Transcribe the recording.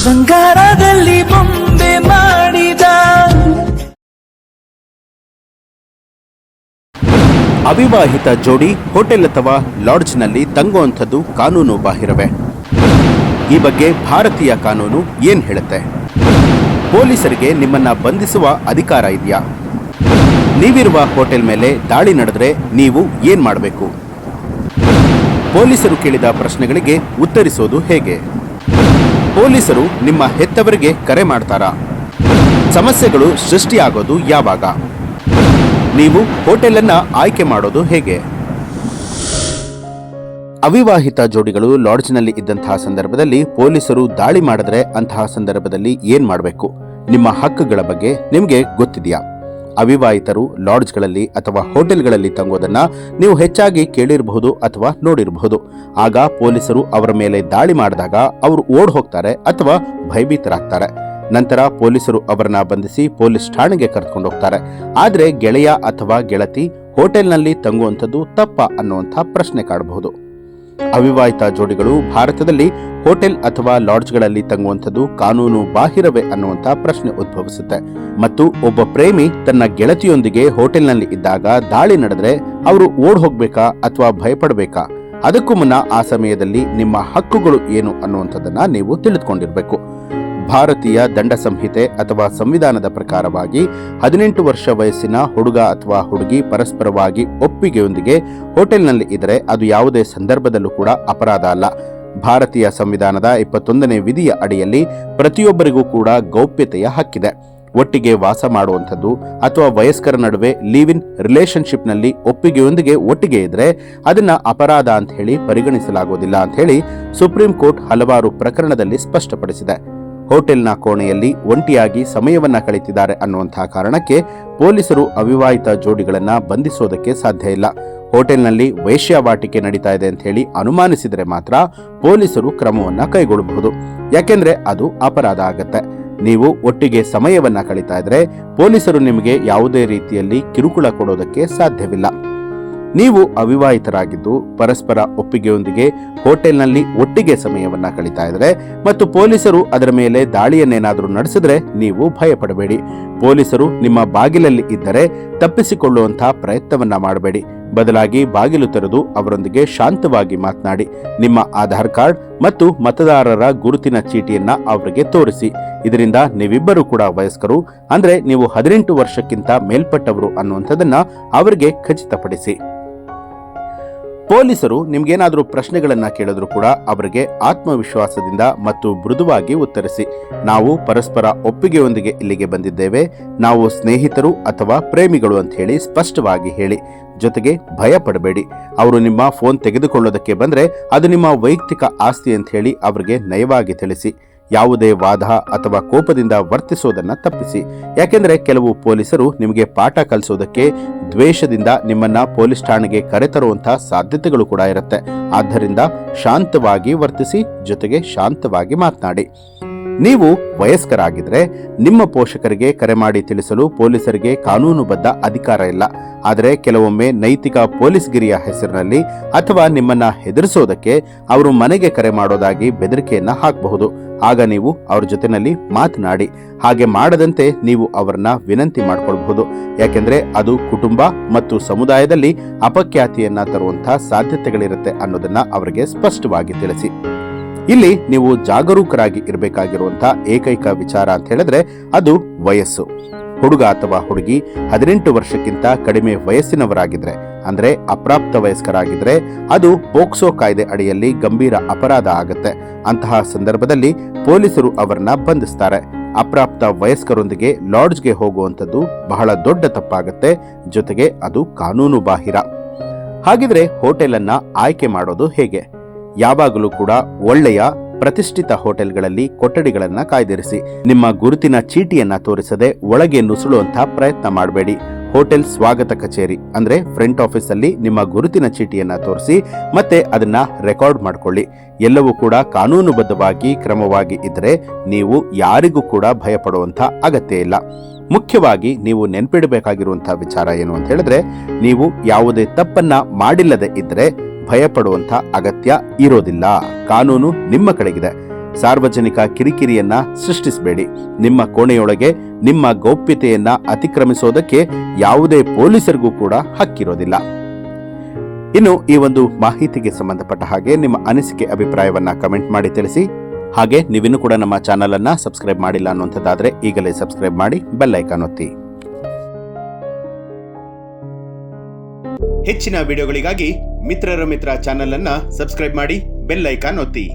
ಬಂಗಾರದಲ್ಲಿ ಬೊಂಬೆ ಮಾಡಿದ ಅವಿವಾಹಿತ ಜೋಡಿ ಹೋಟೆಲ್ ಅಥವಾ ಲಾಡ್ಜ್ನಲ್ಲಿ ತಂಗುವಂಥದ್ದು ಕಾನೂನು ಬಾಹಿರವೇ? ಈ ಬಗ್ಗೆ ಭಾರತೀಯ ಕಾನೂನು ಏನ್ ಹೇಳುತ್ತೆ? ಪೊಲೀಸರಿಗೆ ನಿಮ್ಮನ್ನ ಬಂಧಿಸುವ ಅಧಿಕಾರ ಇದೆಯಾ? ನೀವಿರುವ ಹೋಟೆಲ್ ಮೇಲೆ ದಾಳಿ ನಡೆದ್ರೆ ನೀವು ಏನ್ ಮಾಡಬೇಕು? ಪೊಲೀಸರು ಕೇಳಿದ ಪ್ರಶ್ನೆಗಳಿಗೆ ಉತ್ತರಿಸೋದು ಹೇಗೆ? ಪೊಲೀಸರು ನಿಮ್ಮ ಹೆತ್ತವರಿಗೆ ಕರೆ ಮಾಡ್ತಾರಾ? ಸಮಸ್ಯೆಗಳು ಸೃಷ್ಟಿಯಾಗೋದು ಯಾವಾಗ? ನೀವು ಹೋಟೆಲನ್ನ ಆಯ್ಕೆ ಮಾಡೋದು ಹೇಗೆ? ಅವಿವಾಹಿತ ಜೋಡಿಗಳು ಲಾಡ್ಜ್ನಲ್ಲಿ ಇದ್ದಂತಹ ಸಂದರ್ಭದಲ್ಲಿ ಪೊಲೀಸರು ದಾಳಿ ಮಾಡಿದ್ರೆ ಅಂತಹ ಸಂದರ್ಭದಲ್ಲಿ ಏನ್ ಮಾಡಬೇಕು? ನಿಮ್ಮ ಹಕ್ಕುಗಳ ಬಗ್ಗೆ ನಿಮಗೆ ಗೊತ್ತಿದೆಯಾ? ಅವಿವಾಹಿತರು ಲಾಡ್ಜ್ಗಳಲ್ಲಿ ಅಥವಾ ಹೋಟೆಲ್ಗಳಲ್ಲಿ ತಂಗೋದನ್ನ ನೀವು ಹೆಚ್ಚಾಗಿ ಕೇಳಿರಬಹುದು ಅಥವಾ ನೋಡಿರಬಹುದು. ಆಗ ಪೊಲೀಸರು ಅವರ ಮೇಲೆ ದಾಳಿ ಮಾಡಿದಾಗ ಅವರು ಓಡ್ ಹೋಗ್ತಾರೆ ಅಥವಾ ಭಯಭೀತರಾಗ್ತಾರೆ. ನಂತರ ಪೊಲೀಸರು ಅವರನ್ನ ಬಂಧಿಸಿ ಪೊಲೀಸ್ ಠಾಣೆಗೆ ಕರೆದುಕೊಂಡು ಹೋಗ್ತಾರೆ. ಆದ್ರೆ ಗೆಳೆಯ ಅಥವಾ ಗೆಳತಿ ಹೋಟೆಲ್ನಲ್ಲಿ ತಂಗುವಂಥದ್ದು ತಪ್ಪ ಅನ್ನುವಂಥ ಪ್ರಶ್ನೆ ಕಾಡಬಹುದು. ಅವಿವಾಹಿತ ಜೋಡಿಗಳು ಭಾರತದಲ್ಲಿ ಹೋಟೆಲ್ ಅಥವಾ ಲಾಡ್ಜ್ಗಳಲ್ಲಿ ತಂಗುವಂಥದ್ದು ಕಾನೂನು ಬಾಹಿರವೇ ಅನ್ನುವಂಥ ಪ್ರಶ್ನೆ ಉದ್ಭವಿಸುತ್ತೆ. ಮತ್ತು ಒಬ್ಬ ಪ್ರೇಮಿ ತನ್ನ ಗೆಳತಿಯೊಂದಿಗೆ ಹೋಟೆಲ್ನಲ್ಲಿ ಇದ್ದಾಗ ದಾಳಿ ನಡೆದ್ರೆ ಅವರು ಓಡ್ ಹೋಗ್ಬೇಕಾ ಅಥವಾ ಭಯಪಡಬೇಕಾ? ಅದಕ್ಕೂ ಮುನ್ನ ಆ ಸಮಯದಲ್ಲಿ ನಿಮ್ಮ ಹಕ್ಕುಗಳು ಏನು ಅನ್ನುವಂಥದ್ದನ್ನ ನೀವು ತಿಳಿದುಕೊಂಡಿರಬೇಕು. ಭಾರತೀಯ ದಂಡ ಸಂಹಿತೆ ಅಥವಾ ಸಂವಿಧಾನದ ಪ್ರಕಾರವಾಗಿ 18 ವರ್ಷ ವಯಸ್ಸಿನ ಹುಡುಗ ಅಥವಾ ಹುಡುಗಿ ಪರಸ್ಪರವಾಗಿ ಒಪ್ಪಿಗೆಯೊಂದಿಗೆ ಹೋಟೆಲ್ನಲ್ಲಿ ಇದ್ದರೆ ಅದು ಯಾವುದೇ ಸಂದರ್ಭದಲ್ಲೂ ಕೂಡ ಅಪರಾಧ ಅಲ್ಲ. ಭಾರತೀಯ ಸಂವಿಧಾನದ 21ನೇ ವಿಧಿಯ ಅಡಿಯಲ್ಲಿ ಪ್ರತಿಯೊಬ್ಬರಿಗೂ ಕೂಡ ಗೌಪ್ಯತೆಯ ಹಕ್ಕಿದೆ. ಒಟ್ಟಿಗೆ ವಾಸ ಮಾಡುವಂಥದ್ದು ಅಥವಾ ವಯಸ್ಕರ ನಡುವೆ ಲಿವ್ ಇನ್ ರಿಲೇಶನ್ಶಿಪ್ನಲ್ಲಿ ಒಪ್ಪಿಗೆಯೊಂದಿಗೆ ಒಟ್ಟಿಗೆ ಇದ್ರೆ ಅದನ್ನ ಅಪರಾಧ ಅಂತ ಹೇಳಿ ಪರಿಗಣಿಸಲಾಗುವುದಿಲ್ಲ ಅಂತ ಹೇಳಿ ಸುಪ್ರೀಂ ಕೋರ್ಟ್ ಹಲವಾರು ಪ್ರಕರಣದಲ್ಲಿ ಸ್ಪಷ್ಟಪಡಿಸಿದೆ. ಹೋಟೆಲ್ನ ಕೋಣೆಯಲ್ಲಿ ಒಂಟಿಯಾಗಿ ಸಮಯವನ್ನ ಕಳೆದಿದ್ದಾರೆ ಅನ್ನುವಂತಹ ಕಾರಣಕ್ಕೆ ಪೊಲೀಸರು ಅವಿವಾಹಿತ ಜೋಡಿಗಳನ್ನ ಬಂಧಿಸೋದಕ್ಕೆ ಸಾಧ್ಯ ಇಲ್ಲ. ಹೋಟೆಲ್ನಲ್ಲಿ ವೇಶ್ಯಾವಾಟಿಕೆ ನಡೀತಾ ಇದೆ ಅಂತ ಹೇಳಿ ಅನುಮಾನಿಸಿದರೆ ಮಾತ್ರ ಪೊಲೀಸರು ಕ್ರಮವನ್ನ ಕೈಗೊಳ್ಳಬಹುದು. ಯಾಕೆಂದ್ರೆ ಅದು ಅಪರಾಧ ಆಗತ್ತೆ. ನೀವು ಒಟ್ಟಿಗೆ ಸಮಯವನ್ನ ಕಳೀತಾ ಇದ್ರೆ ಪೊಲೀಸರು ನಿಮಗೆ ಯಾವುದೇ ರೀತಿಯಲ್ಲಿ ಕಿರುಕುಳ ಕೊಡೋದಕ್ಕೆ ಸಾಧ್ಯವಿಲ್ಲ. ನೀವು ಅವಿವಾಹಿತರಾಗಿದ್ದು ಪರಸ್ಪರ ಒಪ್ಪಿಗೆಯೊಂದಿಗೆ ಹೋಟೆಲ್ನಲ್ಲಿ ಒಟ್ಟಿಗೆ ಸಮಯವನ್ನ ಕಳೀತಾ ಇದ್ರೆ ಮತ್ತು ಪೊಲೀಸರು ಅದರ ಮೇಲೆ ದಾಳಿಯನ್ನೇನಾದರೂ ನಡೆಸಿದ್ರೆ ನೀವು ಭಯಪಡಬೇಡಿ. ಪೊಲೀಸರು ನಿಮ್ಮ ಬಾಗಿಲಲ್ಲಿ ಇದ್ದರೆ ತಪ್ಪಿಸಿಕೊಳ್ಳುವಂತಹ ಪ್ರಯತ್ನವನ್ನ ಮಾಡಬೇಡಿ. ಬದಲಾಗಿ ಬಾಗಿಲು ತೆರೆದು ಅವರೊಂದಿಗೆ ಶಾಂತವಾಗಿ ಮಾತನಾಡಿ. ನಿಮ್ಮ ಆಧಾರ್ ಕಾರ್ಡ್ ಮತ್ತು ಮತದಾರರ ಗುರುತಿನ ಚೀಟಿಯನ್ನ ಅವರಿಗೆ ತೋರಿಸಿ. ಇದರಿಂದ ನೀವಿಬ್ಬರು ಕೂಡ ವಯಸ್ಕರು, ಅಂದ್ರೆ ನೀವು 18 ವರ್ಷಕ್ಕಿಂತ ಮೇಲ್ಪಟ್ಟವರು ಅನ್ನುವಂಥದ್ದನ್ನ ಅವರಿಗೆ ಖಚಿತಪಡಿಸಿ. ಪೊಲೀಸರು ನಿಮ್ಗೇನಾದರೂ ಪ್ರಶ್ನೆಗಳನ್ನ ಕೇಳಿದ್ರು ಕೂಡ ಅವರಿಗೆ ಆತ್ಮವಿಶ್ವಾಸದಿಂದ ಮತ್ತು ಮೃದುವಾಗಿ ಉತ್ತರಿಸಿ. ನಾವು ಪರಸ್ಪರ ಒಪ್ಪಿಗೆಯೊಂದಿಗೆ ಇಲ್ಲಿಗೆ ಬಂದಿದ್ದೇವೆ, ನಾವು ಸ್ನೇಹಿತರು ಅಥವಾ ಪ್ರೇಮಿಗಳು ಅಂತ ಹೇಳಿ ಸ್ಪಷ್ಟವಾಗಿ ಹೇಳಿ. ಜೊತೆಗೆ ಭಯ ಪಡಬೇಡಿ. ಅವರು ನಿಮ್ಮ ಫೋನ್ ತೆಗೆದುಕೊಳ್ಳೋದಕ್ಕೆ ಬಂದ್ರೆ ಅದು ನಿಮ್ಮ ವೈಯಕ್ತಿಕ ಆಸ್ತಿ ಅಂತ ಹೇಳಿ ಅವರಿಗೆ ನಯವಾಗಿ ತಿಳಿಸಿ. ಯಾವುದೇ ವಾದ ಅಥವಾ ಕೋಪದಿಂದ ವರ್ತಿಸೋದನ್ನ ತಪ್ಪಿಸಿ. ಯಾಕೆಂದ್ರೆ ಕೆಲವು ಪೊಲೀಸರು ನಿಮಗೆ ಪಾಠ ಕಲಿಸೋದಕ್ಕೆ ದ್ವೇಷದಿಂದ ನಿಮ್ಮನ್ನ ಪೊಲೀಸ್ ಠಾಣೆಗೆ ಕರೆತರುವಂತಹ ಸಾಧ್ಯತೆಗಳು ಕೂಡ ಇರುತ್ತೆ. ಆದ್ದರಿಂದ ಶಾಂತವಾಗಿ ವರ್ತಿಸಿ, ಜೊತೆಗೆ ಶಾಂತವಾಗಿ ಮಾತನಾಡಿ. ನೀವು ವಯಸ್ಕರಾಗಿದ್ರೆ ನಿಮ್ಮ ಪೋಷಕರಿಗೆ ಕರೆ ಮಾಡಿ ತಿಳಿಸಲು ಪೊಲೀಸರಿಗೆ ಕಾನೂನುಬದ್ಧ ಅಧಿಕಾರ ಇಲ್ಲ. ಆದರೆ ಕೆಲವೊಮ್ಮೆ ನೈತಿಕ ಪೊಲೀಸ್ಗಿರಿಯ ಹೆಸರಿನಲ್ಲಿ ಅಥವಾ ನಿಮ್ಮನ್ನ ಹೆದರಿಸೋದಕ್ಕೆ ಅವರು ಮನೆಗೆ ಕರೆ ಮಾಡೋದಾಗಿ ಬೆದರಿಕೆಯನ್ನ ಹಾಕಬಹುದು. ಆಗ ನೀವು ಅವ್ರ ಜೊತೆನಲ್ಲಿ ಮಾತನಾಡಿ. ಹಾಗೆ ಮಾಡದಂತೆ ನೀವು ಅವರನ್ನ ವಿನಂತಿ ಮಾಡಿಕೊಳ್ಳಬಹುದು. ಯಾಕೆಂದ್ರೆ ಅದು ಕುಟುಂಬ ಮತ್ತು ಸಮುದಾಯದಲ್ಲಿ ಅಪಖ್ಯಾತಿಯನ್ನ ತರುವಂತಹ ಸಾಧ್ಯತೆಗಳಿರುತ್ತೆ ಅನ್ನೋದನ್ನ ಅವರಿಗೆ ಸ್ಪಷ್ಟವಾಗಿ ತಿಳಿಸಿ. ಇಲ್ಲಿ ನೀವು ಜಾಗರೂಕರಾಗಿ ಇರಬೇಕಾಗಿರುವಂತಹ ಏಕೈಕ ವಿಚಾರ ಅಂತ ಹೇಳಿದ್ರೆ ಅದು ವಯಸ್ಸು. ಹುಡುಗ ಅಥವಾ ಹುಡುಗಿ 18 ವರ್ಷಕ್ಕಿಂತ ಕಡಿಮೆ ವಯಸ್ಸಿನವರಾಗಿದ್ರೆ, ಅಂದ್ರೆ ಅಪ್ರಾಪ್ತ ವಯಸ್ಕರಾಗಿದ್ರೆ ಅದು ಪೋಕ್ಸೋ ಕಾಯ್ದೆ ಅಡಿಯಲ್ಲಿ ಗಂಭೀರ ಅಪರಾಧ ಆಗುತ್ತೆ. ಅಂತಹ ಸಂದರ್ಭದಲ್ಲಿ ಪೊಲೀಸರು ಅವರನ್ನ ಬಂಧಿಸ್ತಾರೆ. ಅಪ್ರಾಪ್ತ ವಯಸ್ಕರೊಂದಿಗೆ ಲಾಡ್ಜ್ಗೆ ಹೋಗುವಂಥದ್ದು ಬಹಳ ದೊಡ್ಡ ತಪ್ಪಾಗುತ್ತೆ. ಜೊತೆಗೆ ಅದು ಕಾನೂನು ಬಾಹಿರ. ಹಾಗಿದ್ರೆ ಹೋಟೆಲ್ ಅನ್ನ ಆಯ್ಕೆ ಮಾಡೋದು ಹೇಗೆ? ಯಾವಾಗಲೂ ಕೂಡ ಒಳ್ಳೆಯ ಪ್ರತಿಷ್ಠಿತ ಹೋಟೆಲ್ಗಳಲ್ಲಿ ಕೊಠಡಿಗಳನ್ನ ಕಾಯ್ದಿರಿಸಿ. ನಿಮ್ಮ ಗುರುತಿನ ಚೀಟಿಯನ್ನ ತೋರಿಸದೆ ಒಳಗೆ ನುಸುಳುವಂತಹ ಪ್ರಯತ್ನ ಮಾಡಬೇಡಿ. ಹೋಟೆಲ್ ಸ್ವಾಗತ ಕಚೇರಿ ಅಂದ್ರೆ ಫ್ರಂಟ್ ಆಫೀಸ್ ಅಲ್ಲಿ ನಿಮ್ಮ ಗುರುತಿನ ಚೀಟಿಯನ್ನ ತೋರಿಸಿ ಮತ್ತೆ ಅದನ್ನ ರೆಕಾರ್ಡ್ ಮಾಡ್ಕೊಳ್ಳಿ. ಎಲ್ಲವೂ ಕೂಡ ಕಾನೂನುಬದ್ಧವಾಗಿ ಕ್ರಮವಾಗಿ ಇದ್ರೆ ನೀವು ಯಾರಿಗೂ ಕೂಡ ಭಯಪಡುವಂತ ಅಗತ್ಯ ಇಲ್ಲ. ಮುಖ್ಯವಾಗಿ ನೀವು ನೆನಪಿಡಬೇಕಾಗಿರುವಂತಹ ವಿಚಾರ ಏನು ಅಂತ ಹೇಳಿದ್ರೆ, ನೀವು ಯಾವುದೇ ತಪ್ಪನ್ನ ಮಾಡಿಲ್ಲದೆ ಇದ್ರೆ ಭಯಪಡುವಂತ ಅಗತ್ಯ ಇರೋದಿಲ್ಲ. ಕಾನೂನು ನಿಮ್ಮ ಕಡೆಗಿದೆ. ಸಾರ್ವಜನಿಕ ಕಿರಿಕಿರಿಯನ್ನ ಸೃಷ್ಟಿಸಬೇಡಿ. ನಿಮ್ಮ ಕೋಣೆಯೊಳಗೆ ನಿಮ್ಮ ಗೌಪ್ಯತೆಯನ್ನ ಅತಿಕ್ರಮಿಸೋದಕ್ಕೆ ಯಾವುದೇ ಪೊಲೀಸರಿಗೂ ಕೂಡ ಹಕ್ಕಿರೋದಿಲ್ಲ. ಇನ್ನು ಈ ಒಂದು ಮಾಹಿತಿಗೆ ಸಂಬಂಧಪಟ್ಟ ಹಾಗೆ ನಿಮ್ಮ ಅನಿಸಿಕೆ ಅಭಿಪ್ರಾಯವನ್ನ ಕಮೆಂಟ್ ಮಾಡಿ ತಿಳಿಸಿ. ಹಾಗೆ ನೀವಿನ್ನೂ ಕೂಡ ನಮ್ಮ ಚಾನಲ್ ಅನ್ನ ಸಬ್ಸ್ಕ್ರೈಬ್ ಮಾಡಿಲ್ಲ ಅನ್ನುವಂಥದ್ದಾದ್ರೆ ಈಗಲೇ ಸಬ್ಸ್ಕ್ರೈಬ್ ಮಾಡಿ ಬೆಲ್ ಐಕಾನ್ ಒತ್ತಿ. ಹೆಚ್ಚಿನ ವಿಡಿಯೋಗಳಿಗಾಗಿ ಮಿತ್ರರ ಮಿತ್ರ ಚಾನಲ್ ಅನ್ನ ಸಬ್ಸ್ಕ್ರೈಬ್ ಮಾಡಿ ಬೆಲ್ ಐಕಾನ್ ಒತ್ತಿ.